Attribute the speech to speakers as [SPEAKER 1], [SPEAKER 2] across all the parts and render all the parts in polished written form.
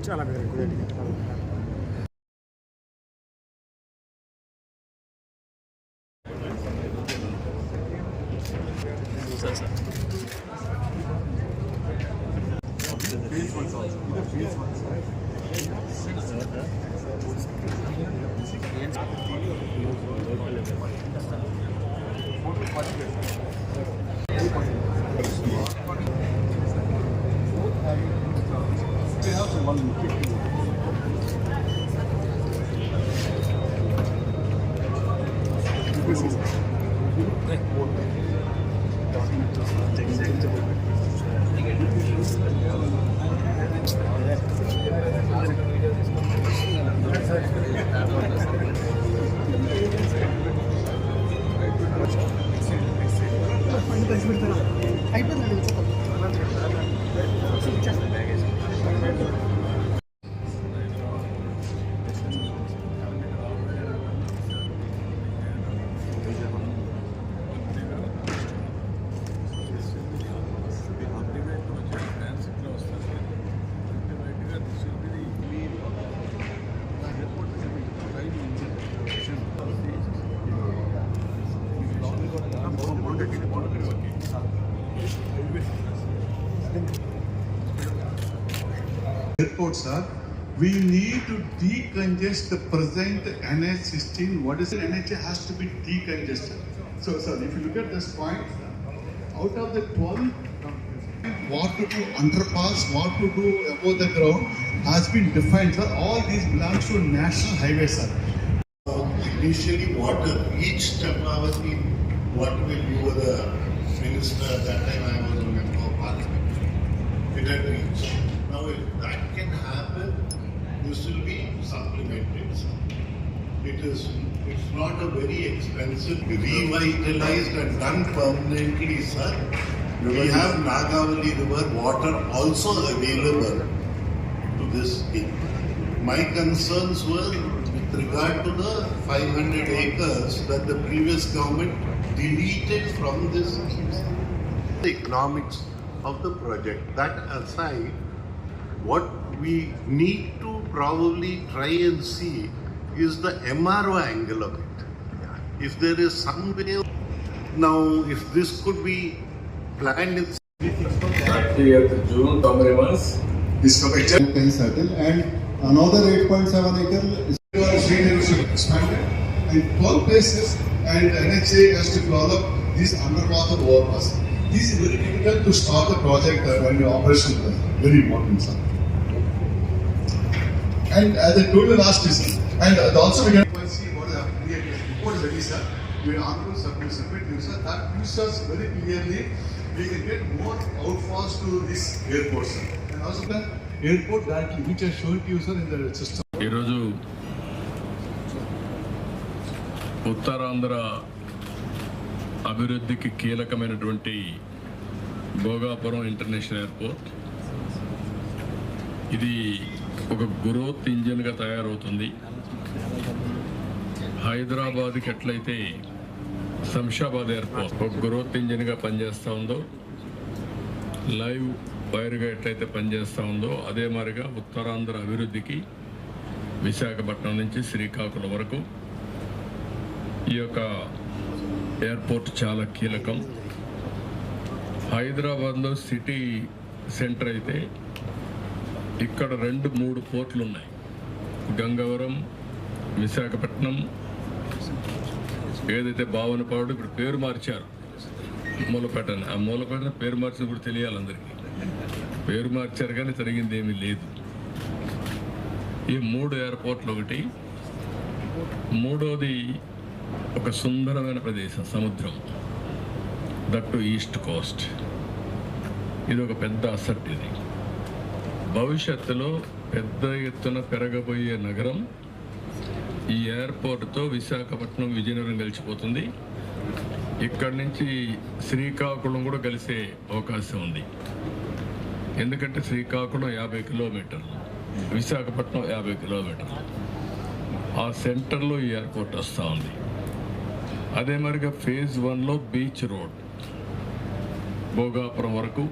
[SPEAKER 1] చాలా
[SPEAKER 2] Airport, sir, we need to decongest the present NH16. What is it? NH has to be decongested. So, sir, if you look at this point, out of the 12, what to do underpass, what to do above the ground has been defined, sir. All these belongs to national highways, sir.
[SPEAKER 3] Initially, water reached Champavati. What will you were the minister at that time? I was a member of parliament. It had reached. Now, if that can happen, this will be supplemented. It's not a very expensive, revitalized and done permanently, sir. We have Nagavali River water also available to this thing. My concerns were with regard to the 500 acres that the previous government deleted from this scheme. The economics of the project. That aside, what we need to probably try and see is the MRO angle of it. If there is some way, now if this could be planned in
[SPEAKER 4] 30th June,
[SPEAKER 2] Discovered can settle, and another 8.7 acre is expanded, and 12 places, and NHA has to develop this underwater overpass. This is very difficult to start the project when the operation is very important, sir. And as I told you last season, and also we can see what the report is ready, sir. We are on to submit news, sir. That gives us very clearly we can get more outfalls to this airport, sir. And also the airport directly, which I showed you, sir, in the system.
[SPEAKER 4] Uttarandhra అభివృద్ధికి కీలకమైనటువంటి Bhogapuram international airport ఇది ఒక growth ఇంజిన్గా తయారవుతుంది. హైదరాబాద్కి ఎట్లయితే Shamshabad airport ఒక growth ఇంజిన్గా పనిచేస్తూ ఉందో, లైవ్ వైర్గా ఎట్లయితే పనిచేస్తూ ఉందో, అదే మాదిరిగా ఉత్తరాంధ్ర అభివృద్ధికి విశాఖపట్నం నుంచి శ్రీకాకుళం వరకు ఈ యొక్క ఎయిర్పోర్ట్ చాలా కీలకం. హైదరాబాద్లో సిటీ సెంటర్ అయితే ఇక్కడ 2-3 పోర్ట్లు ఉన్నాయి. గంగవరం, విశాఖపట్నం, ఏదైతే భావనపాడు, ఇప్పుడు పేరు మార్చారు మూలపేట. ఆ మూలపేట పేరు మార్చిన కూడా తెలియాలి అందరికీ. పేరు మార్చారు కానీ జరిగింది ఏమీ లేదు. ఈ 3 ఎయిర్పోర్ట్లు ఒకటి. మూడోది ఒక సుందరమైన ప్రదేశం, సముద్రం, దట్టు ఈస్ట్ కోస్ట్. ఇది ఒక పెద్ద అసెట్. ఇది భవిష్యత్తులో పెద్ద ఎత్తున పెరగబోయే నగరం. ఈ ఎయిర్పోర్ట్తో విశాఖపట్నం, విజయనగరం కలిసిపోతుంది. ఇక్కడి నుంచి శ్రీకాకుళం కూడా కలిసే అవకాశం ఉంది. ఎందుకంటే శ్రీకాకుళం 50 కిలోమీటర్లు, విశాఖపట్నం 50 కిలోమీటర్లు. ఆ సెంటర్లో ఈ ఎయిర్పోర్ట్ వస్తూ ఉంది. అదే మరిగా ఫేజ్ 1లో బీచ్ రోడ్ భోగాపురం వరకు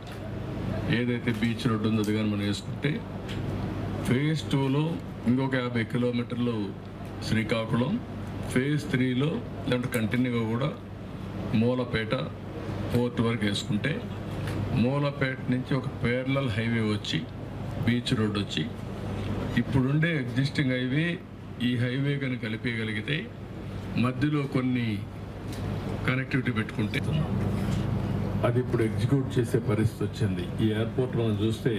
[SPEAKER 4] ఏదైతే బీచ్ రోడ్ ఉందో అది కానీ మనం వేసుకుంటే ఫేజ్ 2లో ఇంకొక 50 కిలోమీటర్లు శ్రీకాకుళం, ఫేజ్ 3లో లేదంటే కంటిన్యూగా కూడా మూలపేట పోర్ట్ వరకు వేసుకుంటే, మూలపేట నుంచి ఒక పేరలల్ హైవే వచ్చి బీచ్ రోడ్ వచ్చి ఇప్పుడుండే ఎగ్జిస్టింగ్ హైవే ఈ హైవే కనుక కలిపేయగలిగితే మధ్యలో కొన్ని కనెక్టివిటీ పెట్టుకుంటే అది ఇప్పుడు ఎగ్జిక్యూట్ చేసే పరిస్థితి వచ్చింది. ఈ ఎయిర్పోర్ట్ మనం చూస్తే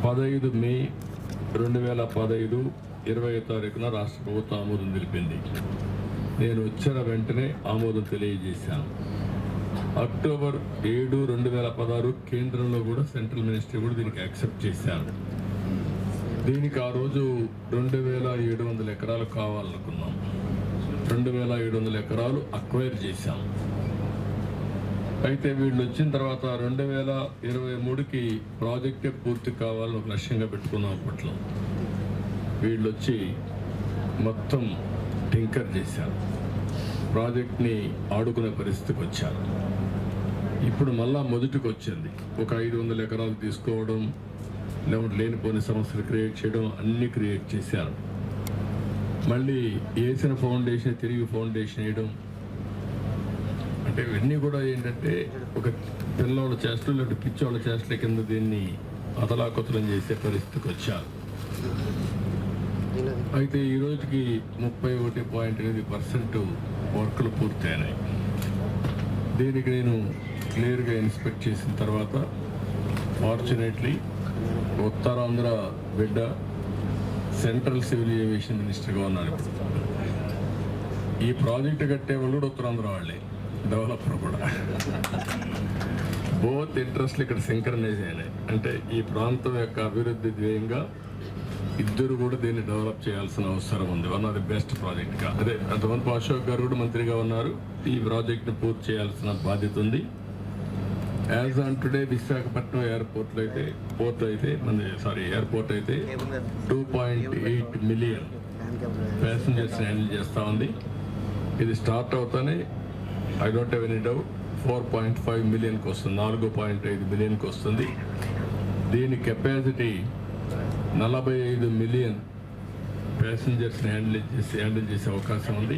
[SPEAKER 4] 15 మే 2015 20వ తారీఖున రాష్ట్ర ప్రభుత్వం ఆమోదం తెలిపింది. నేను వచ్చిన వెంటనే ఆమోదం తెలియజేశాను. అక్టోబర్ 7 2016 కేంద్రంలో కూడా సెంట్రల్ మినిస్ట్రీ కూడా దీనికి యాక్సెప్ట్ చేశారు. దీనికి ఆ రోజు 2700 ఎకరాలు కావాలనుకున్నాం. 2700 ఎకరాలు అక్వైర్ చేశాం. అయితే వీళ్ళు వచ్చిన తర్వాత 2023కి ప్రాజెక్టే పూర్తి కావాలని ఒక లక్ష్యంగా పెట్టుకున్నాం. అప్పట్లో వీళ్ళు వచ్చి మొత్తం టింకర్ చేశారు, ప్రాజెక్ట్ని ఆడుకునే పరిస్థితికి వచ్చారు. ఇప్పుడు మళ్ళా మొదటికి వచ్చింది. ఒక 500 ఎకరాలు తీసుకోవడం, లేకపోతే లేనిపోని సమస్యలు క్రియేట్ చేయడం, అన్నీ క్రియేట్ చేశారు. మళ్ళీ వేసిన ఫౌండేషన్ తిరిగి ఫౌండేషన్ వేయడం, అంటే ఇవన్నీ కూడా ఏంటంటే ఒక పిల్లోళ్ళ చేష్టలు లేకపోతే పిచ్చోళ్ళ చేష్టల కింద దీన్ని అతలాకుతలం చేసే పరిస్థితికి వచ్చారు. అయితే ఈ రోజుకి 31.8% వర్కులు పూర్తయినాయి. దీనికి నేను క్లియర్గా ఇన్స్పెక్ట్ చేసిన తర్వాత ఫార్చునేట్లీ ఉత్తరాంధ్ర బిడ్డ సెంట్రల్ సివిల్ ఏవియేషన్ మినిస్టర్గా ఉన్నారు. ఈ ప్రాజెక్టు కట్టే వాళ్ళు కూడా ఉత్తరాంధ్ర వాళ్ళే, డెవలపర్ కూడా. బోత్ ఇంట్రెస్ట్లు ఇక్కడ సింక్రనైజ్ అయినాయి. అంటే ఈ ప్రాంతం యొక్క అభివృద్ధి ధ్యేయంగా ఇద్దరు కూడా దీన్ని డెవలప్ చేయాల్సిన అవసరం ఉంది. వన్ ఆఫ్ ది బెస్ట్ ప్రాజెక్ట్గా అదే అంతమంది అశోక్ గారు కూడా మంత్రిగా ఉన్నారు. ఈ ప్రాజెక్ట్ని పూర్తి చేయాల్సిన బాధ్యత ఉంది. As on today Visakhapatnam airport అయితే 2.8 మిలియన్ ప్యాసింజర్స్ హ్యాండిల్ చేస్తూ ఉంది. ఇది స్టార్ట్ అవుతానే I don't have any doubt 4.5 మిలియన్కి వస్తుంది, 4.5 మిలియన్కి వస్తుంది. దీని కెపాసిటీ 45 మిలియన్ ప్యాసింజర్స్ని హ్యాండిల్ చేసే అవకాశం ఉంది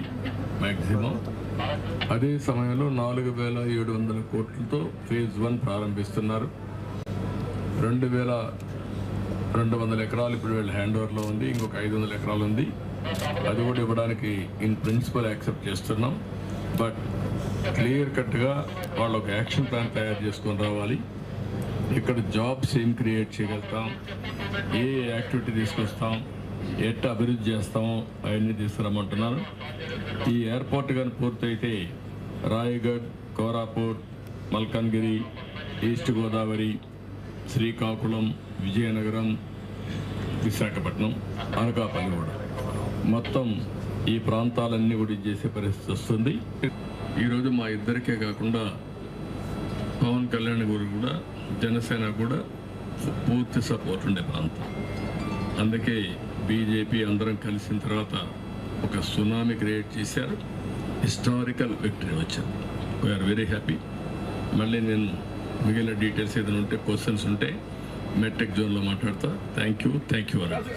[SPEAKER 4] మ్యాక్సిమం. అదే సమయంలో 4700 కోట్లతో ఫేజ్ 1 ప్రారంభిస్తున్నారు. 2200 ఎకరాలు ఇప్పుడు వీళ్ళ హ్యాండ్ ఓవర్లో ఉంది. ఇంకొక 500 ఎకరాలు ఉంది. అది కూడా ఇవ్వడానికి ఇన్ ప్రిన్సిపల్ యాక్సెప్ట్ చేస్తున్నాం. బట్ క్లియర్ కట్గా వాళ్ళు ఒక యాక్షన్ ప్లాన్ తయారు చేసుకొని రావాలి. ఇక్కడ జాబ్స్ ఏం క్రియేట్ చేయగలుగుతాం, ఏ యాక్టివిటీ తీసుకొస్తాం, ఎట్లా అభివృద్ధి చేస్తామో అవన్నీ తీసుకురమ్మంటున్నారు. ఈ ఎయిర్పోర్ట్ కానీ పూర్తయితే రాయగఢ్, కోరాపూట్, మల్కాన్గిరి, ఈస్ట్ గోదావరి, శ్రీకాకుళం, విజయనగరం, విశాఖపట్నం, అనకాపల్లి కూడా మొత్తం ఈ ప్రాంతాలన్నీ కూడా చేసే పరిస్థితి వస్తుంది. ఈరోజు మా ఇద్దరికే కాకుండా పవన్ కళ్యాణ్ గారు కూడా జనసేన కూడా పూర్తి సపోర్ట్ ఉండే ప్రాంతం. అందుకే బీజేపీ అందరం కలిసిన తర్వాత ఒక సునామీ క్రియేట్ చేశారు. హిస్టారికల్ విక్టరీ వచ్చింది. We are very happy. మళ్ళీ నేను మిగిలిన డీటెయిల్స్ ఏదైనా ఉంటే, క్వశ్చన్స్ ఉంటే మెట్రిక్ జోన్లో మాట్లాడతా. థ్యాంక్ యూ అన్నారు.